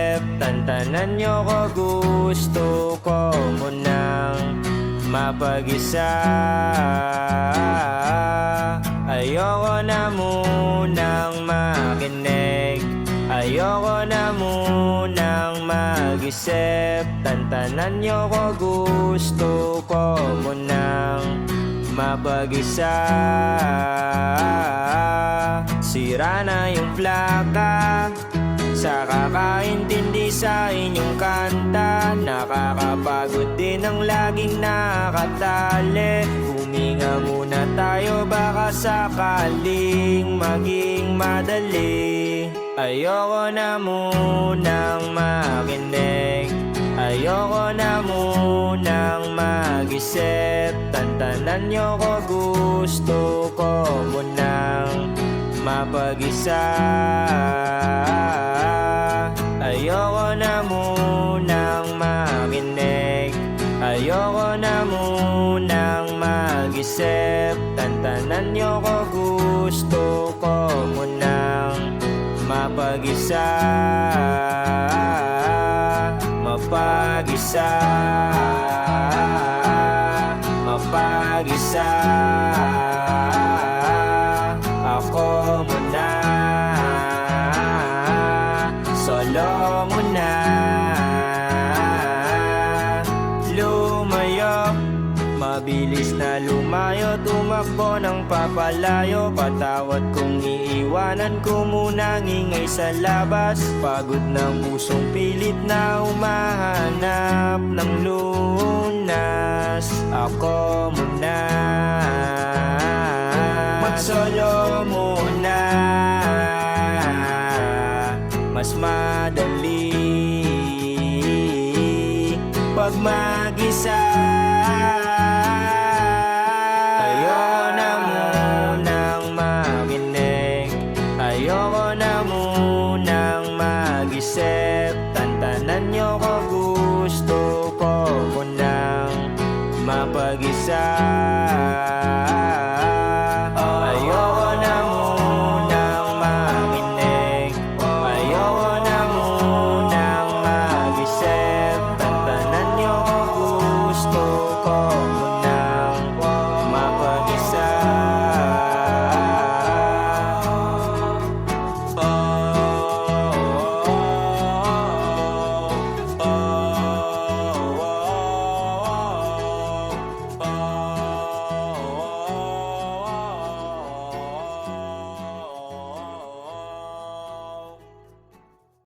mag-isip, tantanan nyo ko, gusto ko munang mapag-isa. Ayoko na munang makinig, ayoko na munang mag-isip, tantanan nyo ko, gusto ko munang mapag-isa. Sira na yung plaka sa kakaintindi sa inyong kanta. Nakakapagod din ang laging nakatali. Huminga muna tayo, baka sakaling maging madali. Ayoko na munang makinig, ayoko na munang mag-isip, tantanan nyo ko, gusto ko munang mapag-isa. Ayoko na munang makinig, ayoko na munang mag-isip, tantanan nyo ko, gusto ko munang mapag-isa. Mapag-isa, mapag-isa. Ako muna, solo muna. Lumayo, mabilis na lumayo, tumakbo ng papalayo. Patawad kung iiwanan ko muna, ngingay sa labas. Pagod ng pusong pilit na humahanap ng lunas. Ako muna, mag-solo muna, mas madali pag mag-isa.